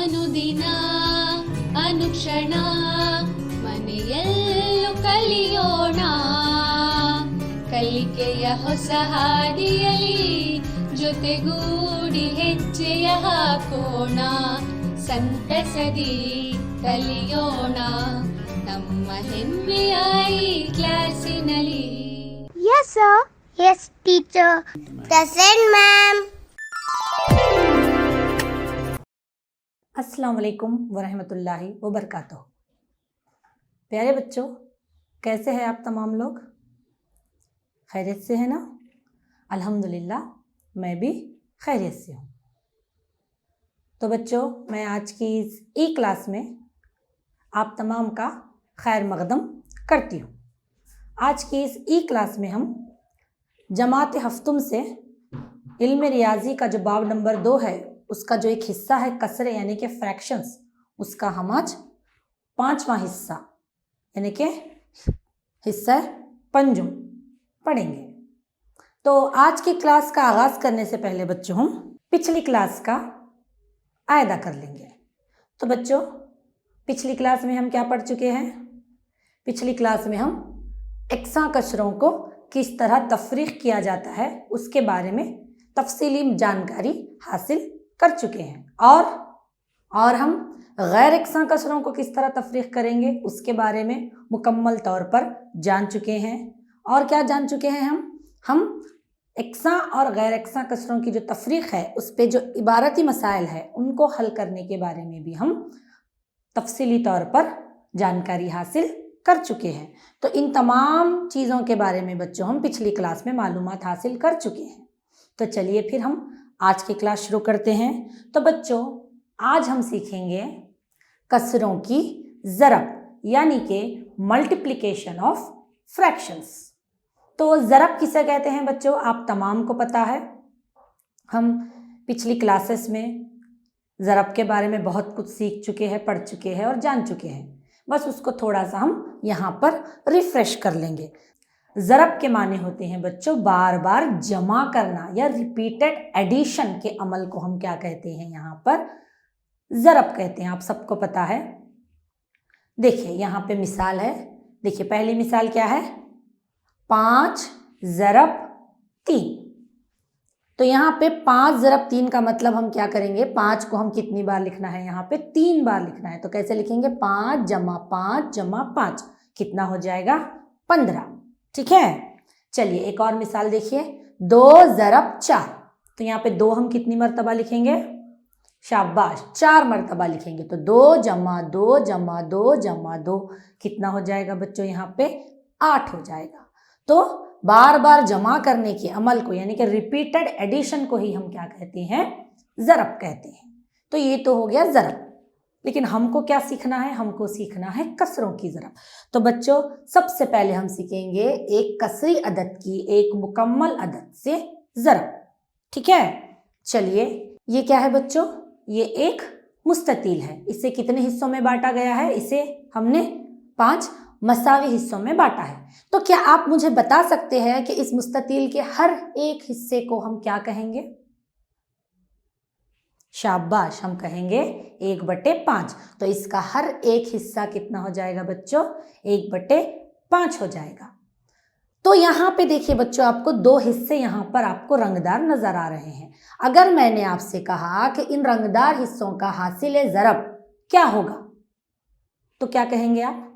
ಅನುದಿನ ಅನುಕ್ಷಣ ಮನೆಯಲ್ಲೂ ಕಲಿಯೋಣ ಕಲಿಕೆಯ ಹೊಸ ಹಾದಿಯಲಿ ಜೊತೆಗೂಡಿ ಹೆಜ್ಜೆಯ ಹಾಕೋಣ ಸಂತಸದಿ ಕಲಿಯೋಣ ನಮ್ಮ ಹೆಮ್ಮೆಯ ಈ ಕ್ಲಾಸಿನಲ್ಲಿ. Yes, sir. Yes, teacher. Present, ma'am. अस्सलाम वालेकुम वरहमतुल्लाहि वबरकातुहू। प्यारे बच्चों, कैसे हैं आप तमाम लोग? खैरियत से है ना? अल्हम्दुलिल्लाह, मैं भी खैरियत से हूँ। तो बच्चों, मैं आज की इस ई क्लास में आप तमाम का खैर मकदम करती हूँ। आज की इस ई क्लास में हम जमात हफ्तुम से इल्म रियाजी का जो बाब नंबर 2 है, उसका जो एक हिस्सा है कसरे यानी कि फ्रैक्शंस, उसका हम आज 5वां हिस्सा यानी कि हिस्सा पंजुम पढ़ेंगे। तो आज की क्लास का आगाज़ करने से पहले बच्चों हम पिछली क्लास का आयदा कर लेंगे। तो बच्चों, पिछली क्लास में हम क्या पढ़ चुके हैं? पिछली क्लास में हम यकसां कसरों को किस तरह तफरीक किया जाता है उसके बारे में तफसीली जानकारी हासिल कर चुके हैं और हम गैर यकसां कसरों को किस तरह तफरीक करेंगे उसके बारे में मुकम्मल तौर पर जान चुके हैं। और क्या जान चुके हैं हम यकसां और गैर यकसां कसरों की जो तफरीक है उस पे जो इबारती मसाइल है उनको हल करने के बारे में भी हम तफसीली तौर पर जानकारी हासिल कर चुके हैं। तो इन तमाम चीज़ों के बारे में बच्चों हम पिछली क्लास में मालूमात हासिल कर चुके हैं। तो चलिए फिर हम आज की क्लास शुरू करते हैं। तो बच्चों, आज हम सीखेंगे कसरों की ज़रब यानी कि मल्टीप्लिकेशन ऑफ फ्रैक्शंस। तो ज़रब किसे कहते हैं बच्चों, आप तमाम को पता है। हम पिछली क्लासेस में ज़रब के बारे में बहुत कुछ सीख चुके हैं, पढ़ चुके हैं और जान चुके हैं। बस उसको थोड़ा सा हम यहाँ पर रिफ्रेश कर लेंगे। ज़रब के माने होते हैं बच्चों बार बार जमा करना या रिपीटेड एडिशन के अमल को हम क्या कहते हैं, यहाँ पर ज़रब कहते हैं। आप सबको पता है। देखिए यहाँ पे मिसाल है। देखिए पहली मिसाल क्या है, 5 ज़रब 3। तो यहाँ पे 5 ज़रब 3 का मतलब हम क्या करेंगे, 5 को हम कितनी बार लिखना है, यहाँ पे 3 बार लिखना है। तो कैसे लिखेंगे, 5 जमा 5 जमा 5 कितना हो जाएगा, 15। ठीक है। चलिए एक और मिसाल देखिए, 2 ज़रब 4। तो यहाँ पे 2 हम कितनी मरतबा लिखेंगे, शाबाश 4 मरतबा लिखेंगे। तो 2 जमा 2 जमा 2 जमा 2 कितना हो जाएगा बच्चों, यहाँ पे 8 हो जाएगा। तो बार बार जमा करने के अमल को यानी कि रिपीटेड एडिशन को ही हम क्या कहते हैं, ज़रब कहते हैं। तो ये तो हो गया ज़रब। लेकिन हमको क्या सीखना है, हमको सीखना है कसरों की ज़रब। तो बच्चों सबसे पहले हम सीखेंगे एक कसरी अदद की एक मुकम्मल अदद से ज़रब। ठीक है। चलिए ये क्या है बच्चों, ये एक मुस्ततील है। इसे कितने हिस्सों में बांटा गया है, इसे हमने 5 मसावी हिस्सों में बांटा है। तो क्या आप मुझे बता सकते हैं कि इस मुस्ततील के हर एक हिस्से को हम क्या कहेंगे? शाबाश, हम कहेंगे 1/5। तो इसका हर एक हिस्सा कितना हो जाएगा बच्चों, 1/5 हो जाएगा। तो यहाँ पे देखिए बच्चों, आपको 2 हिस्से यहाँ पर आपको रंगदार नजर आ रहे हैं। अगर मैंने आपसे कहा कि इन रंगदार हिस्सों का हासिल ज़रब क्या होगा, तो क्या कहेंगे आप?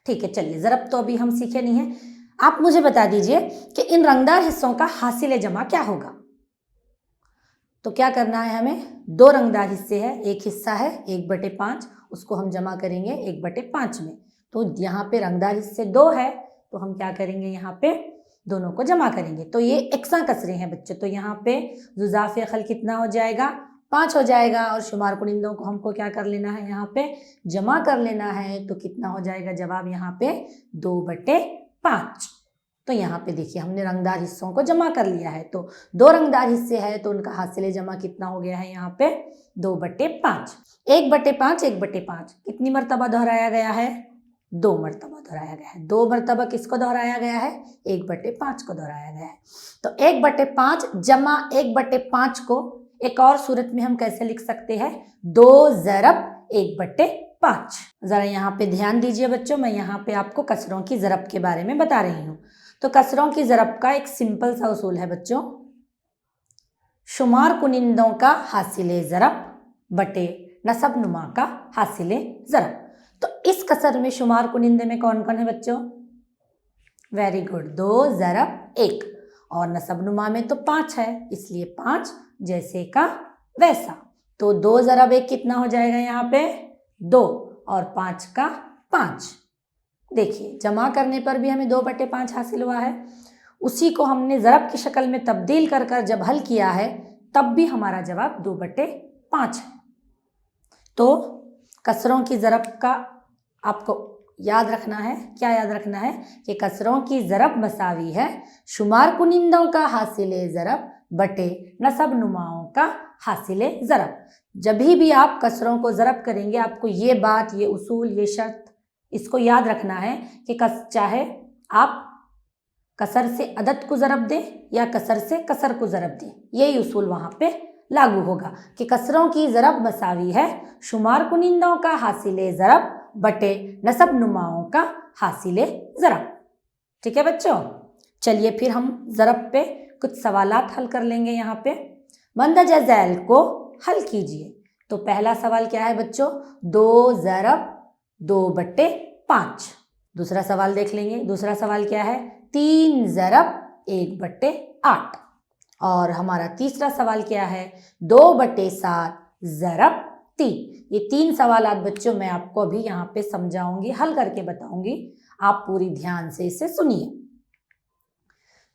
ठीक है, चलिए ज़रब तो अभी हम सीखे नहीं हैं। आप मुझे बता दीजिए कि इन रंगदार हिस्सों का हासिल जमा क्या होगा। तो क्या करना है हमें, 2 रंगदार हिस्से हैं, एक हिस्सा है 1/5, उसको हम जमा करेंगे 1/5 में। तो यहाँ पे रंगदार हिस्से 2 है, तो हम क्या करेंगे, यहाँ पे दोनों को जमा करेंगे। तो ये यकसां कसरे हैं बच्चों। तो यहाँ पे जुज़ाफ़े खल कितना हो जाएगा, 5 हो जाएगा। और शुमार कुनिंदों को हमको क्या कर लेना है, यहाँ पे जमा कर लेना है। तो कितना हो जाएगा जवाब, यहाँ पे 2/5। तो यहाँ पे देखिए हमने रंगदार हिस्सों को जमा कर लिया है। तो 2 रंगदार हिस्से हैं, तो उनका हासिल जमा कितना हो गया है, यहाँ पे 2/5। 1/5 1/5 कितनी मरतबा दोहराया गया है, 2 मरतबा दोहराया गया है। 2 मरतबा किसको दोहराया गया है, 1/5 को दोहराया गया है। तो 1/5 जमा 1/5 को एक और सूरत में हम कैसे लिख सकते हैं, 2 ज़रब 1/5। ज़रा यहाँ पे ध्यान दीजिए बच्चों, मैं यहाँ पे आपको कसरों की ज़रब के बारे में बता रही हूँ। तो कसरों की ज़रब का एक सिंपल सा उसूल है बच्चों, शुमार कुनिंदों का हासिले ज़रब बटे नसब नुमा का हासिले ज़रब। तो इस कसर में शुमार कुनिंदे में कौन कौन है बच्चों, वेरी गुड, 2 ज़रब 1, और नसब नुमा में तो 5 है, इसलिए 5 जैसे का वैसा। तो 2 ज़रब 1 कितना हो जाएगा यहाँ पे, 2, और 5 का 5। देखिए जमा करने पर भी हमें 2/5 हासिल हुआ है। उसी को हमने ज़रब की शक्ल में तब्दील कर कर जब हल किया है तब भी हमारा जवाब 2/5 है। तो कसरों की ज़रब का आपको याद रखना है, क्या याद रखना है कि कसरों की ज़रब मसावी है शुमार कुनिंदों का हासिले ज़रब बटे नसब नुमाओं का हासिले ज़रब। जब भी आप कसरों को ज़रब करेंगे आपको ये बात, ये उसूल, ये शर्त इसको याद रखना है कि चाहे आप कसर से अदद को ज़रब दें या कसर से कसर को ज़रब दें, यही उसूल वहाँ पे लागू होगा कि कसरों की ज़रब मसावी है शुमार कुनिंदों का हासिले ज़रब बटे नसब नुमाओं का हासिले ज़रब। ठीक है बच्चों, चलिए फिर हम ज़रब पे कुछ सवालात हल कर लेंगे। यहाँ पे मंदजा ज़ैल को हल कीजिए। तो पहला सवाल क्या है बच्चों, 2 ज़रब 2/5। दूसरा सवाल देख लेंगे, दूसरा सवाल क्या है, 3 ज़रब 1/8। और हमारा तीसरा सवाल क्या है, 2/7 ज़रब 3। ये 3 सवालात बच्चों मैं आपको अभी यहाँ पे समझाऊंगी, हल करके बताऊंगी, आप पूरी ध्यान से इसे सुनिए।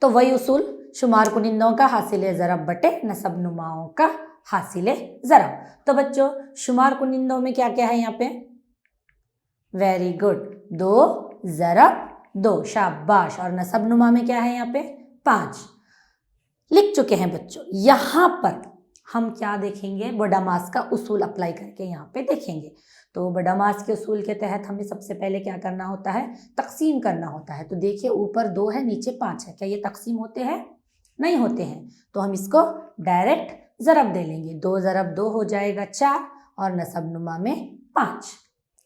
तो वही उसूल, शुमार कुनिंदों का हासिले ज़रब बटे नसब नुमाओं का हासिले ज़रब। तो बच्चों शुमार कुनिंदों में क्या क्या है यहाँ पे, वेरी गुड, 2 ज़रब 2, शाबाश। और नसब नुमा में क्या है यहाँ पे, 5 लिख चुके हैं बच्चों। यहाँ पर हम क्या देखेंगे, बडामास का उसूल अप्लाई करके यहाँ पे देखेंगे। तो बडामास के उसूल के तहत हमें सबसे पहले क्या करना होता है, तकसीम करना होता है। तो देखिए ऊपर 2 है नीचे 5 है, क्या ये तकसीम होते हैं, नहीं होते हैं। तो हम इसको डायरेक्ट ज़रब दे लेंगे, 2 ज़रब 2 हो जाएगा 4, और नसब नुमा में 5,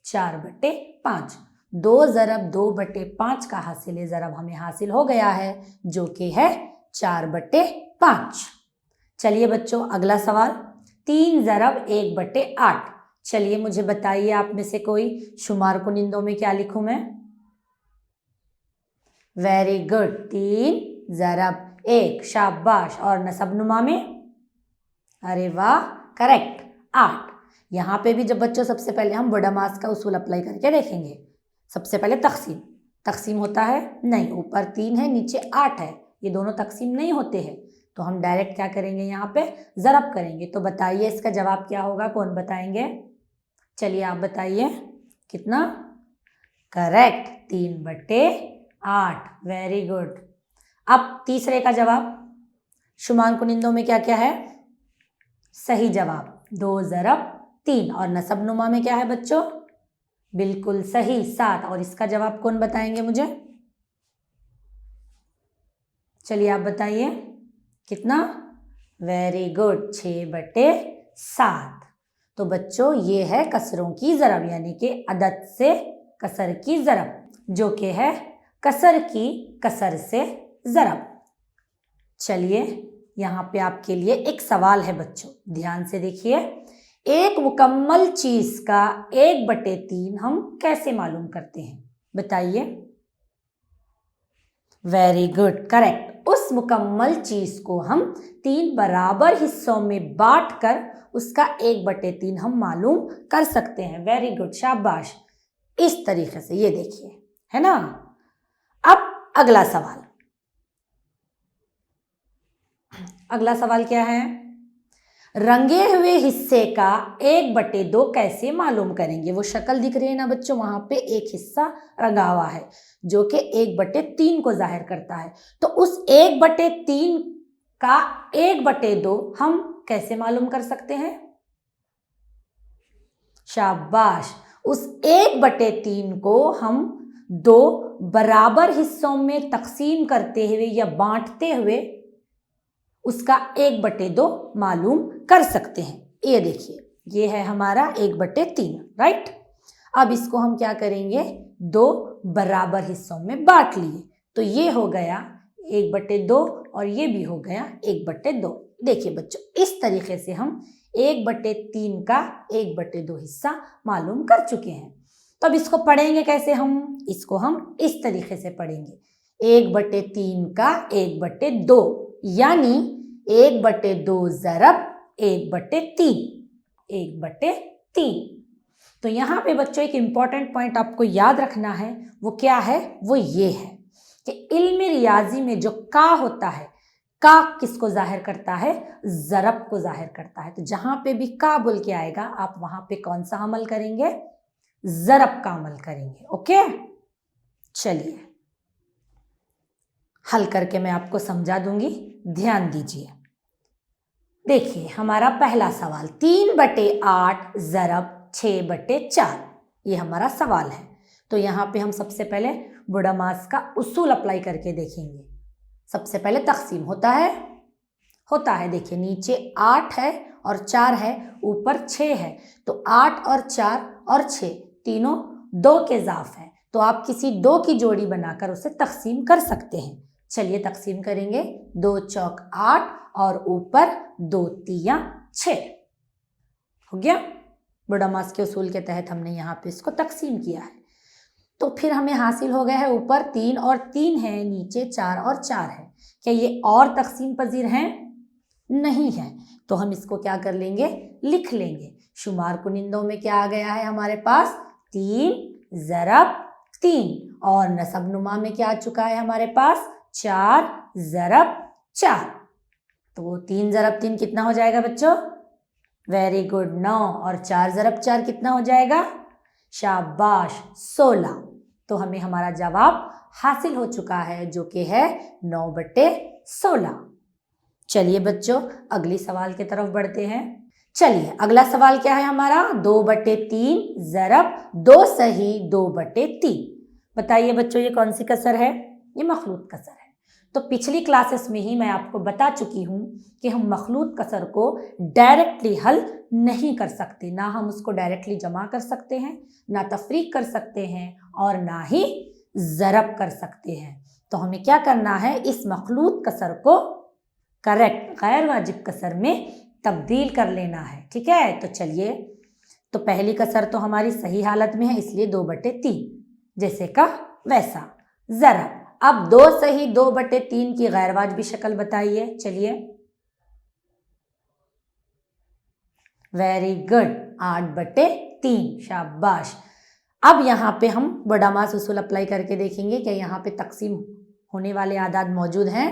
4/5। 2 ज़रब 2/5 का हासिले ज़रब हमें हासिल हो गया है जो कि है 4/5। चलिए बच्चों अगला सवाल, 3 ज़रब 1/8। चलिए मुझे बताइए आप में से कोई, शुमार कुनिंदों में क्या लिखूं मैं, वेरी गुड, 3 ज़रब 1, शाबाश। और नसब नुमा में, अरे वाह, करेक्ट, 8। यहाँ पे भी जब बच्चों सबसे पहले हम बडामास का उसूल अप्लाई करके देखेंगे। सबसे पहले तकसीम, तकसीम होता है नहीं, ऊपर 3 है नीचे 8 है, ये दोनों तकसीम नहीं होते हैं। तो हम डायरेक्ट क्या करेंगे, यहाँ पे ज़रब करेंगे। तो बताइए इसका जवाब क्या होगा, कौन बताएंगे, चलिए आप बताइए, कितना, करेक्ट, 3/8, वेरी गुड। अब तीसरे का जवाब, शुमार कुनिंदों में क्या क्या है, सही जवाब 2 ज़रब 3, और नसब नुमा में क्या है बच्चों, बिल्कुल सही 7। और इसका जवाब कौन बताएंगे मुझे, चलिए आप बताइए, कितना, वेरी गुड, 6/7। तो बच्चों ये है कसरों की ज़रब, यानी कि अदद से कसर की ज़रब, जो कि है कसर की कसर से ज़रब। चलिए यहाँ पे आपके लिए एक सवाल है बच्चों, ध्यान से देखिए, एक मुकम्मल चीज़ का 1/3 हम कैसे मालूम करते हैं, बताइए, वेरी गुड, करेक्ट। उस मुकम्मल चीज़ को हम 3 बराबर हिस्सों में बांट कर उसका 1/3 हम मालूम कर सकते हैं, वेरी गुड, शाबाश। इस तरीके से ये देखिए, है ना। अब अगला सवाल, अगला सवाल क्या है, रंगे हुए हिस्से का 1/2 कैसे मालूम करेंगे। वो शक्ल दिख रही है ना बच्चों, वहां पे एक हिस्सा रंगा हुआ है जो कि 1/3 को जाहिर करता है। तो उस 1/3 का 1/2 हम कैसे मालूम कर सकते हैं, शाबाश। उस 1/3 को हम 2 बराबर हिस्सों में तकसीम करते हुए या बांटते हुए उसका 1/2 मालूम कर सकते हैं। ये देखिए, ये है हमारा 1/3, राइट। अब इसको हम क्या करेंगे, 2 बराबर हिस्सों में बांट लिए, तो ये हो गया 1/2 और ये भी हो गया 1/2। देखिए बच्चों, इस तरीके से हम 1/3 का 1/2 हिस्सा मालूम कर चुके हैं। तो अब इसको पढ़ेंगे कैसे हम, इसको हम इस तरीके से पढ़ेंगे, 1/3 का 1/2 यानी 1/2 ज़रब 1/3, 1/3। तो यहाँ पे बच्चों एक इम्पॉर्टेंट पॉइंट आपको याद रखना है, वो क्या है, वो ये है कि इल्म रियाजी में जो का होता है, का किसको जाहिर करता है, ज़रब को जाहिर करता है। तो जहां पे भी का बोल के आएगा आप वहां पे कौन सा अमल करेंगे, ज़रब का अमल करेंगे। ओके, चलिए हल करके मैं आपको समझा दूंगी, ध्यान दीजिए। देखिए हमारा पहला सवाल, 3/8 ज़रब 6/4, ये हमारा सवाल है। तो यहाँ पे हम सबसे पहले बुड़ा मास का उसूल अप्लाई करके देखेंगे। सबसे पहले तकसीम होता है, देखिए नीचे 8 है और 4 है, ऊपर 6 है, तो 8 और 4 और 6 तीनों 2 के ज़ाफ है, तो आप किसी 2 की जोड़ी बनाकर उसे तकसीम कर सकते हैं। चलिए तकसीम करेंगे, 2 चौक 8 और ऊपर 2 तिया 6 हो गया। बुड़ा मास के उसूल के तहत हमने यहाँ पे इसको तकसीम किया है। तो फिर हमें हासिल हो गया है, ऊपर 3 और 3 है, नीचे 4 और 4 है। क्या ये और तकसीम पजीर हैं? नहीं है। तो हम इसको क्या कर लेंगे, लिख लेंगे। शुमार कुनिंदों में क्या आ गया है हमारे पास, 3 ज़रब 3, और नसब नुमा में क्या आ चुका है हमारे पास, 4 ज़रब 4। तो 3 ज़रब 3 कितना हो जाएगा बच्चों, वेरी गुड, 9, और 4 ज़रब 4 कितना हो जाएगा, शाबाश 16। तो हमें हमारा जवाब हासिल हो चुका है जो कि है 9/16। चलिए बच्चों अगली सवाल की तरफ बढ़ते हैं। चलिए अगला सवाल क्या है हमारा, 2/3 ज़रब 2 सही 2/3। बताइए बच्चों ये कौन सी कसर है, ये मखलूत कसर है। तो पिछली क्लासेस में ही मैं आपको बता चुकी हूँ कि हम मखलूत कसर को डायरेक्टली हल नहीं कर सकते, ना हम उसको डायरेक्टली जमा कर सकते हैं, ना तफरीक कर सकते हैं, और ना ही ज़रब कर सकते हैं। तो हमें क्या करना है, इस मखलूत कसर को करेक्ट गैर वाजिब कसर में तब्दील कर लेना है। ठीक है, तो चलिए, तो पहली कसर तो हमारी सही हालत में है, इसलिए 2/3 जैसे का वैसा। ज़रब, अब 2 सही 2/3 की गैर वाजिबी शक्ल बताइए। चलिए, वेरी गुड, 8/3, शाबाश। अब यहाँ पे हम बड़ा मास उसूल अप्लाई करके देखेंगे कि यहाँ पे तकसीम होने वाले आदाद मौजूद हैं,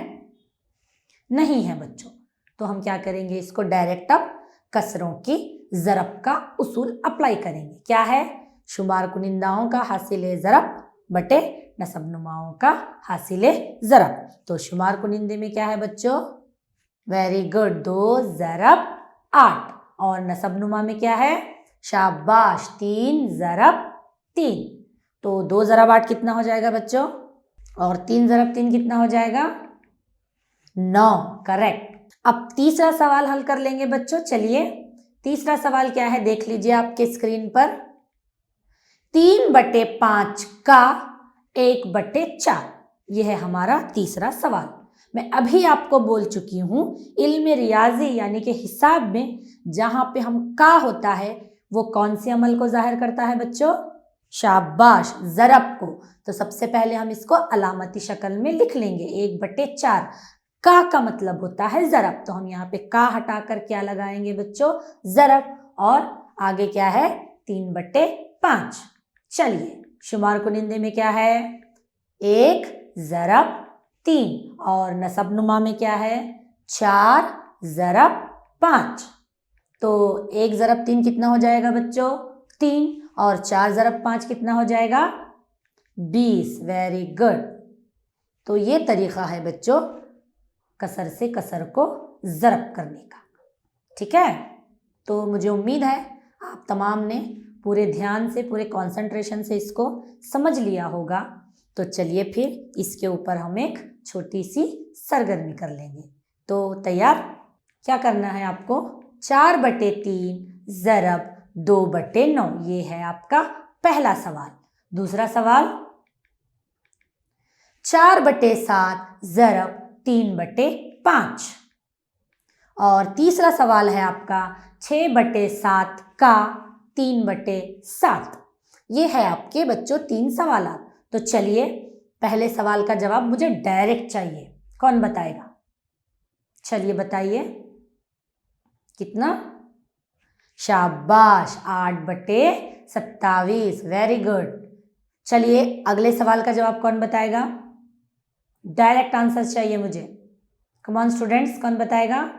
नहीं है बच्चों। तो हम क्या करेंगे, इसको डायरेक्ट अब कसरों की ज़रब का उसूल अप्लाई करेंगे। क्या है, शुमार कुनिंदाओं का हासिल ज़रब बटे नसब नुमाओं का हासिल ज़रब। तो शुमार कुनिंदे में क्या है बच्चों, वेरी गुड, 2 ज़रब 8, और नसब नुमा में क्या है, शाबाश 3 ज़रब 3। तो 2 ज़रब 8 कितना हो जाएगा बच्चों, और 3 ज़रब 3 कितना हो जाएगा, 9, करेक्ट। अब तीसरा सवाल हल कर लेंगे बच्चों। चलिए तीसरा सवाल क्या है, देख लीजिए आपके स्क्रीन पर, 3/5 का 1/4, यह है हमारा तीसरा सवाल। मैं अभी आपको बोल चुकी हूँ, इल्म रियाजी यानी कि हिसाब में जहाँ पे हम का होता है वो कौन से अमल को जाहिर करता है बच्चों, शाबाश, ज़रब को। तो सबसे पहले हम इसको अलामती शक्ल में लिख लेंगे, 1/4। का मतलब होता है ज़रब, तो हम यहाँ पे का हटाकर क्या लगाएंगे बच्चों, ज़रब, और आगे क्या है 3/5। चलिए शुमार कुनिंदे में क्या है, 1 ज़रब 3, और नसब नुमा में क्या है, 4 ज़रब 5। तो 1 ज़रब 3 कितना हो जाएगा बच्चों, 3, और 4 ज़रब 5 कितना हो जाएगा, 20। Very good. तो ये तरीक़ा है बच्चों कसर से कसर को ज़रब करने का। ठीक है, तो मुझे उम्मीद है आप तमाम ने पूरे ध्यान से, पूरे कंसंट्रेशन से इसको समझ लिया होगा। तो चलिए फिर इसके ऊपर हम एक छोटी सी सरगर्मी कर लेंगे। तो तैयार? क्या करना है आपको? 4/3 ज़रब 2/9, ये है आपका पहला सवाल। दूसरा सवाल 4/7 ज़रब 3/5, और तीसरा सवाल है आपका 6/7 का 3/7। ये है आपके बच्चों 3 सवाल। तो चलिए पहले सवाल का जवाब मुझे डायरेक्ट चाहिए। कौन बताएगा? चलिए बताइए। कितना? शाबाश, 8/27। Very good. चलिए अगले सवाल का जवाब कौन बताएगा? डायरेक्ट आंसर चाहिए मुझे। कम ऑन स्टूडेंट्स, कौन बताएगा?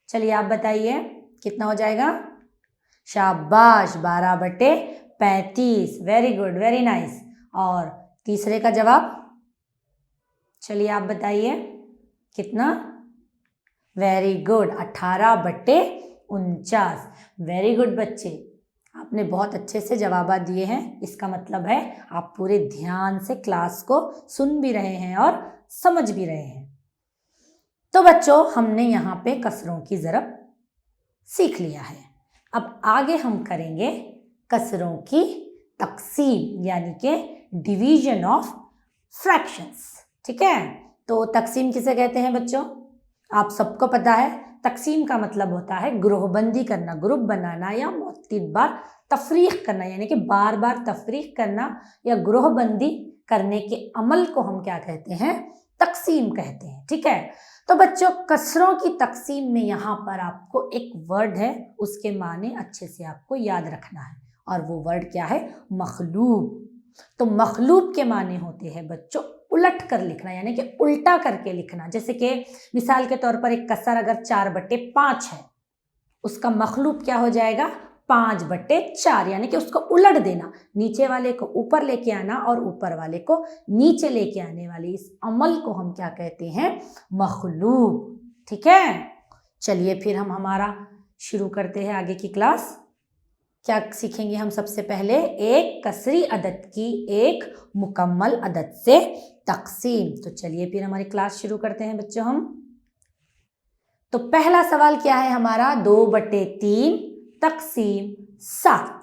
चलिए आप बताइए, कितना हो जाएगा? शाबाश, 12/35। Very good, very nice. और तीसरे का जवाब चलिए आप बताइए, कितना? Very good, 18/49। वेरी गुड बच्चे, आपने बहुत अच्छे से जवाब दिए हैं। इसका मतलब है आप पूरे ध्यान से क्लास को सुन भी रहे हैं और समझ भी रहे हैं। तो बच्चों हमने यहाँ पे कसरों की ज़रब सीख लिया है। अब आगे हम करेंगे कसरों की तकसीम, यानी कि डिवीजन ऑफ फ्रैक्शंस। ठीक है, तो तकसीम किसे कहते हैं बच्चों? आप सबको पता है, तकसीम का मतलब होता है ग्रोहबंदी करना, ग्रुप बनाना, या मुत्तअद्दिद बार तफरीक करना, यानी कि बार बार तफरीक करना या ग्रोहबंदी करने के अमल को हम क्या कहते हैं? तकसीम कहते हैं। ठीक है, तो बच्चों कसरों की तकसीम में यहाँ पर आपको एक वर्ड है, उसके माने अच्छे से आपको याद रखना है, और वो वर्ड क्या है? मखलूब। तो मखलूब के माने होते हैं बच्चों उलट कर लिखना, यानी कि उल्टा करके लिखना। जैसे कि मिसाल के तौर पर एक कसर अगर 4/5 है, उसका मखलूब क्या हो जाएगा? 5/4, यानी कि उसको उलट देना, नीचे वाले को ऊपर लेके आना और ऊपर वाले को नीचे लेके आने वाले इस अमल को हम क्या कहते हैं? मखलूब। ठीक है, चलिए फिर हम हमारा शुरू करते हैं आगे की क्लास। क्या सीखेंगे हम? सबसे पहले एक कसरी अदद की एक मुकम्मल अदद से तकसीम। तो चलिए फिर हमारी क्लास शुरू करते हैं बच्चों हम। तो पहला सवाल क्या है हमारा? 2/3 तकसीम 7।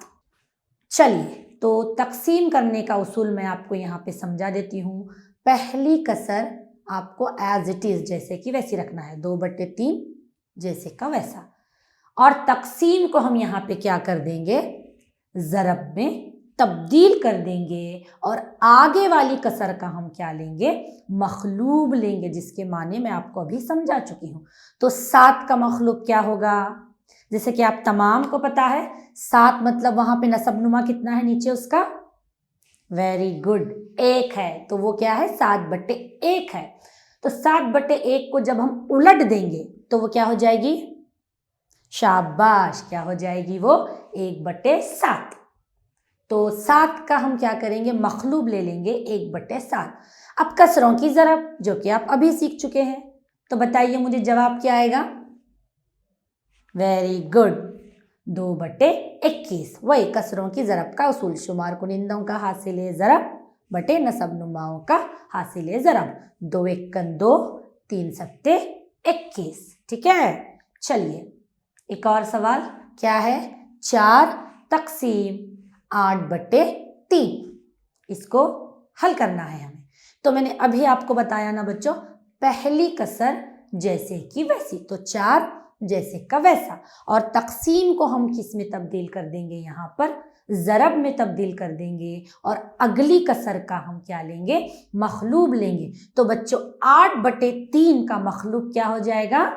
चलिए तो तकसीम करने का उसूल मैं आपको यहाँ पे समझा देती हूँ। पहली कसर आपको एज इट इज, जैसे कि वैसी रखना है, 2/3 जैसे का वैसा, और तकसीम को हम यहाँ पे क्या कर देंगे? ज़रब में तब्दील कर देंगे, और आगे वाली कसर का हम क्या लेंगे? मखलूब लेंगे, जिसके माने मैं आपको अभी समझा चुकी हूँ। तो 7 का मखलूब क्या होगा? जैसे कि आप तमाम को पता है, 7 मतलब वहाँ पे नसबनुमा कितना है नीचे उसका? वेरी गुड, 1 है। तो वो क्या है? 7/1 है। तो 7/1 को जब हम उलट देंगे तो वो क्या हो जाएगी? शाबाश, क्या हो जाएगी वो? 1/7। तो 7 का हम क्या करेंगे? मखलूब ले लेंगे, 1/7। अब कसरों की ज़रब, जो कि आप अभी सीख चुके हैं, तो बताइए मुझे जवाब क्या आएगा? Very good, 2/21। वही कसरों की ज़रब का उसूल, शुमार कुनिंदों का हासिल ज़रब बटे नसबनुमाओं का हासिल ज़रब। 2 1 2, 3 7 21। ठीक है, चलिए एक और सवाल क्या है? 4 तकसीम 8/3, इसको हल करना है हमें। तो मैंने अभी आपको बताया ना बच्चों, पहली कसर जैसे की वैसी, तो 4 जैसे का वैसा, और तकसीम को हम किस में तब्दील कर देंगे? यहाँ पर ज़रब में तब्दील कर देंगे, और अगली कसर का हम क्या लेंगे? मखलूब लेंगे। तो बच्चों 8/3 का मखलूब क्या हो जाएगा?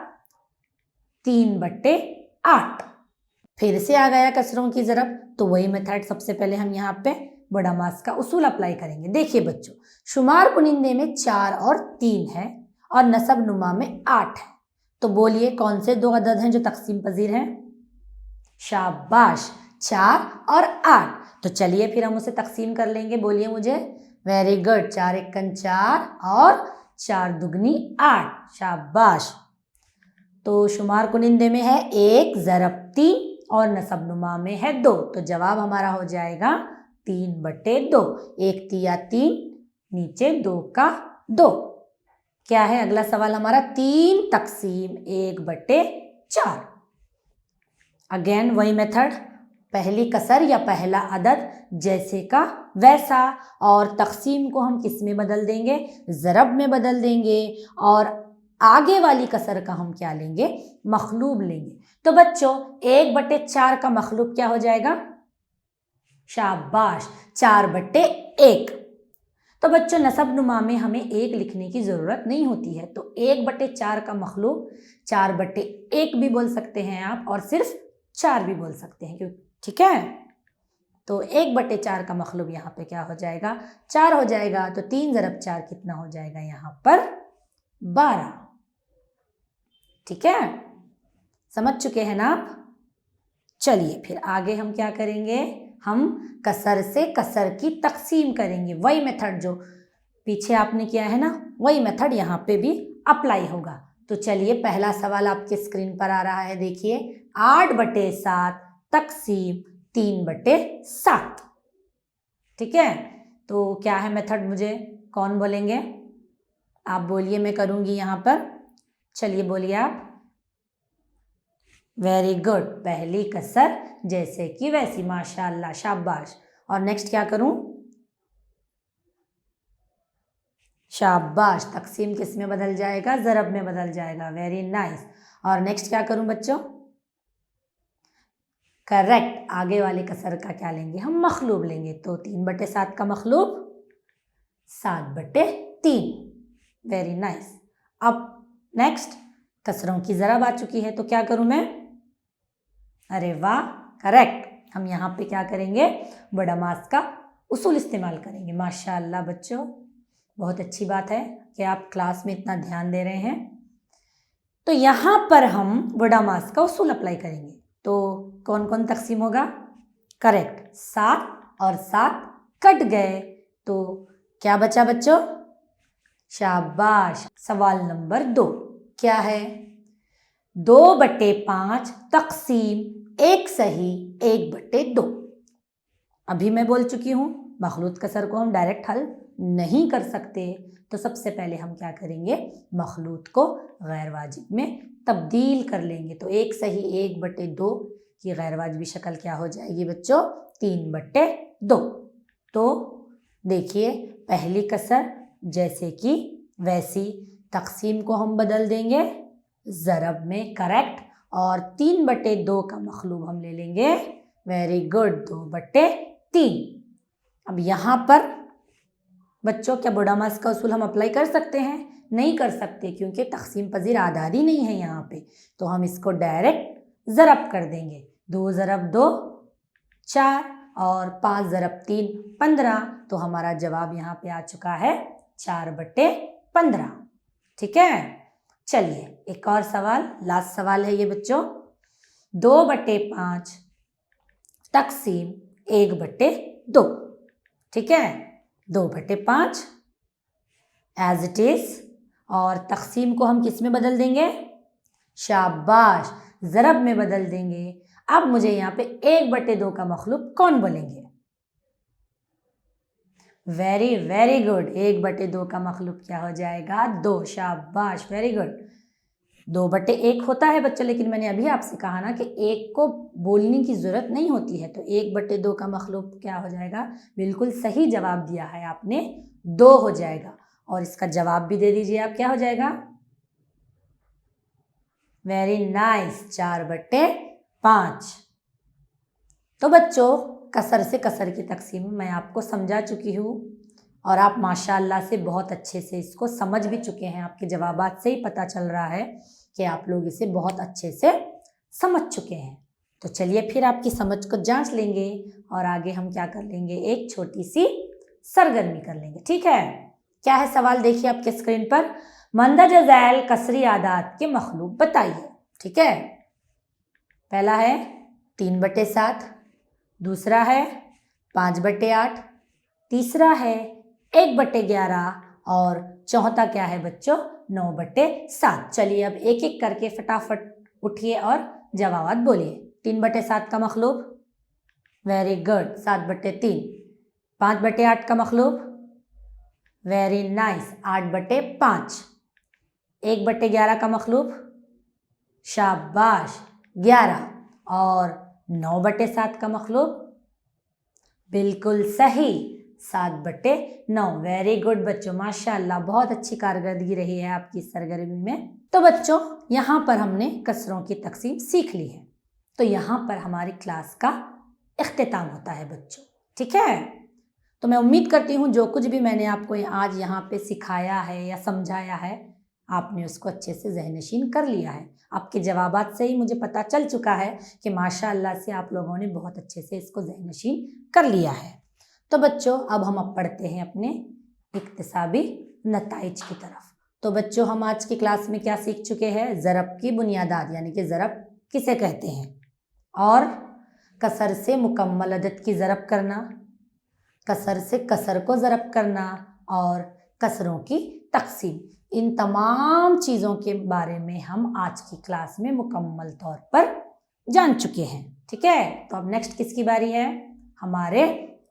3/8। फिर से आ गया कसरों की ज़रब, तो वही मेथड सबसे पहले हम यहाँ पे बड़ा मास का उसूल अप्लाई करेंगे। देखिए बच्चों, शुमार कुनिंदे में 4 और 3 है, और नसब नुमा में 8 है। तो बोलिए कौन से 2 अदद हैं जो तकसीम पजीर हैं? शाबाश, 4 और 8। तो चलिए फिर हम उसे तकसीम कर लेंगे। बोलिए मुझे। वेरी गुड, 4 1 4 और 4 2 8। शाबाश। तो शुमार कुनिंदे में है 1 ज़रब 3 और नसबनुमा में है 2। तो जवाब हमारा हो जाएगा 3/2। 1 3 3, नीचे 2 का 2। क्या है अगला सवाल हमारा? 3 तकसीम 1/4। अगेन वही मेथड, पहली कसर या पहला अदद जैसे का वैसा, और तकसीम को हम किस में बदल देंगे? ज़रब में बदल देंगे, और आगे वाली कसर का हम क्या लेंगे? मखलूब लेंगे। तो बच्चों 1/4 का मखलूब क्या हो जाएगा? शाबाश, 4/1। तो बच्चों नसब नुमा में हमें 1 लिखने की ज़रूरत नहीं होती है, तो 1/4 का मखलूब 4/1 भी बोल सकते हैं आप, और सिर्फ 4 भी बोल सकते हैं, क्यों? ठीक है, तो 1/4 का मखलूब यहाँ पे क्या हो जाएगा? 4 हो जाएगा। तो 3 ज़रब 4 कितना हो जाएगा यहाँ पर? 12। ठीक है, समझ चुके हैं ना आप? चलिए फिर आगे हम क्या करेंगे? हम कसर से कसर की तकसीम करेंगे। वही मेथड जो पीछे आपने किया है ना, वही मेथड यहाँ पे भी अप्लाई होगा। तो चलिए पहला सवाल आपके स्क्रीन पर आ रहा है, देखिए 8/7 तकसीम 3/7। ठीक है, तो क्या है मेथड? मुझे कौन बोलेंगे? आप बोलिए, मैं करूँगी यहाँ पर। चलिए बोलिए आप। वेरी गुड, पहली कसर जैसे कि वैसी, माशाअल्लाह, शाबाश। और नेक्स्ट क्या करूं? शाबाश, तकसीम किस में बदल जाएगा? ज़रब में बदल जाएगा। Very nice. और नेक्स्ट क्या करूं बच्चों? करेक्ट, आगे वाले कसर का क्या लेंगे? हम मखलूब लेंगे। तो 3/7 का मखलूब 7/3। Very nice. अब नेक्स्ट कसरों की ज़रब आ चुकी है, तो क्या करूं मैं? अरे वाह, करेक्ट। हम यहाँ पे क्या करेंगे? बड़ा मास का उसूल इस्तेमाल करेंगे। माशाअल्लाह बच्चों, बहुत अच्छी बात है कि आप क्लास में इतना ध्यान दे रहे हैं। तो यहाँ पर हम बड़ा मास का उसूल अप्लाई करेंगे। तो कौन कौन तकसीम होगा? करेक्ट, 7 और 7 कट गए, तो क्या बचा बच्चों? शाबाश। सवाल नंबर 2 क्या है? 2/5 तकसीम 1 सही 1/2। अभी मैं बोल चुकी हूँ, मखलूत कसर को हम डायरेक्ट हल नहीं कर सकते, तो सबसे पहले हम क्या करेंगे? मखलूत को गैर वाजिब में तब्दील कर लेंगे। तो 1 सही 1/2 की गैर वाजिबी शक्ल क्या हो जाएगी बच्चों? 3/2। तो देखिए पहली कसर जैसे कि वैसी, तकसीम को हम बदल देंगे ज़रब में, करेक्ट, और 3/2 का मखलूब हम ले लेंगे। Very good, 2/3। अब यहाँ पर बच्चों क्या बड़ा मास का उसूल हम अप्लाई कर सकते हैं? नहीं कर सकते, क्योंकि तकसीम पजीर आदादी नहीं है यहाँ पे। तो हम इसको डायरेक्ट ज़रब कर देंगे। 2 ज़रब 2 4, और 5 ज़रब 3 15। तो हमारा जवाब यहाँ पे आ चुका है 4/15। ठीक है, चलिए एक और सवाल, लास्ट सवाल है ये बच्चों। 2/5 तकसीम 1/2। ठीक है, 2/5 एज इट इज, और तकसीम को हम किस में बदल देंगे? शाबाश, ज़रब में बदल देंगे। अब मुझे यहाँ पे 1/2 का मखलूब कौन बोलेंगे? वेरी वेरी गुड, 1/2 का मखलूब क्या हो जाएगा? 2। शाबाश, वेरी गुड। 2/1 होता है बच्चों, लेकिन मैंने अभी आपसे कहा ना कि 1 को बोलने की ज़रूरत नहीं होती है, तो 1/2 का मखलूब क्या हो जाएगा? बिल्कुल सही जवाब दिया है आपने, 2 हो जाएगा। और इसका जवाब भी दे दीजिए आप, क्या हो जाएगा? Very nice, 4/5। तो बच्चों कसर से कसर की तकसीम मैं आपको समझा चुकी हूँ, और आप माशाअल्लाह से बहुत अच्छे से इसको समझ भी चुके हैं। आपके जवाबात से ही पता चल रहा है कि आप लोग इसे बहुत अच्छे से समझ चुके हैं। तो चलिए फिर आपकी समझ को जांच लेंगे, और आगे हम क्या कर लेंगे? एक छोटी सी सरगर्मी कर लेंगे। ठीक है, क्या है सवाल? देखिए आपके स्क्रीन पर, मंदरजा ज़ैल कसरी आदात के मखलूब बताइए। ठीक है, पहला है 3/7, दूसरा है 5/8, तीसरा है 1/11, और चौथा क्या है बच्चों? 9/7। चलिए अब एक एक करके फटाफट उठिए और जवाब बोलिए। 3/7 का मखलूब, वेरी गुड, 7/3। 5/8 का मखलूब, वेरी नाइस, 8/5। 1/11 का मखलूब, शाबाश 11। और 9/7 का मखलूब, बिल्कुल सही 7/9। वेरी गुड बच्चों, माशाल्लाह, बहुत अच्छी कारकर्दगी रही है आपकी इस सरगर्मी में। तो बच्चों यहाँ पर हमने कसरों की तकसीम सीख ली है, तो यहाँ पर हमारी क्लास का इख्तिताम होता है बच्चों, ठीक है। तो मैं उम्मीद करती हूँ जो कुछ भी मैंने आपको आज यहाँ पे सिखाया है या समझाया है, आपने उसको अच्छे से ज़हनशीन कर लिया है। आपके जवाबात से ही मुझे पता चल चुका है कि माशाअल्लाह से आप लोगों ने बहुत अच्छे से इसको ज़हनशीन कर लिया है। तो बच्चों अब हम पढ़ते हैं अपने इक्तिसाबी नताइज की तरफ। तो बच्चों हम आज की क्लास में क्या सीख चुके हैं? ज़रब की बुनियादात, यानी कि ज़रब किसे कहते हैं, और कसर से मुकम्मल अदद की ज़रब करना, कसर से कसर को ज़रब करना, और कसरों की तकसीम। इन तमाम चीज़ों के बारे में हम आज की क्लास में मुकम्मल तौर पर जान चुके हैं, ठीक है। तो अब नेक्स्ट किसकी बारी है? हमारे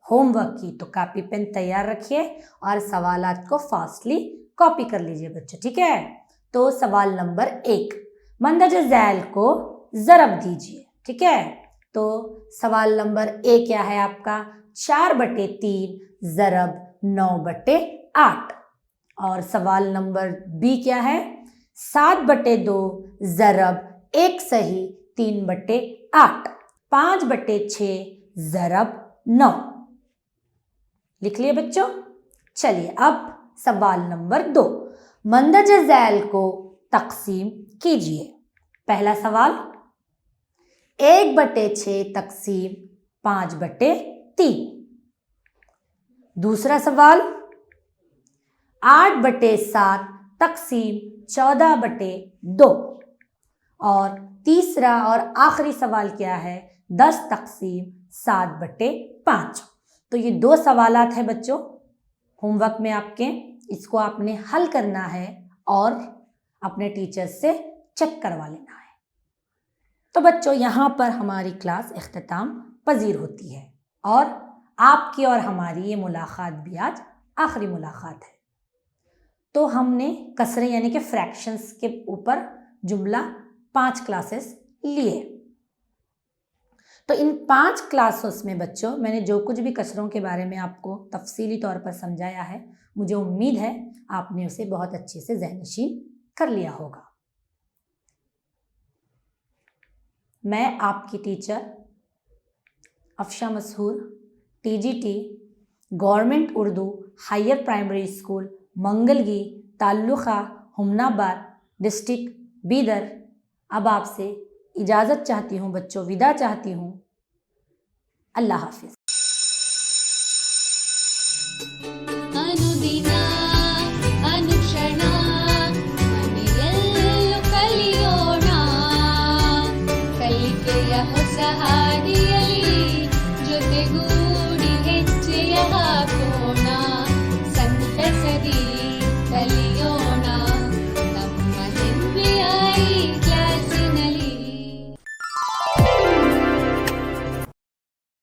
होमवर्क की। तो कापी पेन तैयार रखिए और सवालात को फास्टली कॉपी कर लीजिए बच्चों, ठीक है। तो सवाल नंबर 1, मंदज ज़ैल को ज़रब दीजिए, ठीक है। तो सवाल नंबर 1 क्या है आपका? 4/3 ज़रब 9/8। और सवाल नंबर बी क्या है? 7/2 ज़रब 1 सही 3/8। 5/6 ज़रब 9। लिख लिए बच्चों। चलिए अब सवाल नंबर 2, मंदज ज़ैल को तकसीम कीजिए। पहला सवाल 1/6 तकसीम 5/3। दूसरा सवाल 8/7 तकसीम 14/2। और तीसरा और आखिरी सवाल क्या है? 10 तकसीम 7/5। तो ये 2 सवालात हैं बच्चों होमवर्क में आपके, इसको आपने हल करना है और अपने टीचर से चेक करवा लेना है। तो बच्चों यहाँ पर हमारी क्लास इख्तिताम पजीर होती है और आपकी और हमारी ये मुलाकात भी आज आखिरी मुलाकात है। तो हमने कसरे यानी कि फ्रैक्शंस के ऊपर जुमला 5 क्लासेस लिए। तो इन 5 क्लासेस में बच्चों मैंने जो कुछ भी कसरों के बारे में आपको तफसीली तौर पर समझाया है, मुझे उम्मीद है आपने उसे बहुत अच्छे से ज़हनशीन कर लिया होगा। मैं आपकी teacher Afsha Mashhoor, TGT government Urdu higher primary school Mangalgi, taluka Humnabad, district Bidar, अब आपसे इजाज़त चाहती हूँ बच्चों, विदा चाहती हूँ। अल्लाह हाफिज़। अनुदिना अनुक्षण ಮನೆಯಲ್ಲೂ ಕಲಿಯೋಣ, ಕಲಿಕೆಯ ಹೊಸ ಹಾದಿಯಲ್ಲಿ ಜೊತೆಗೂ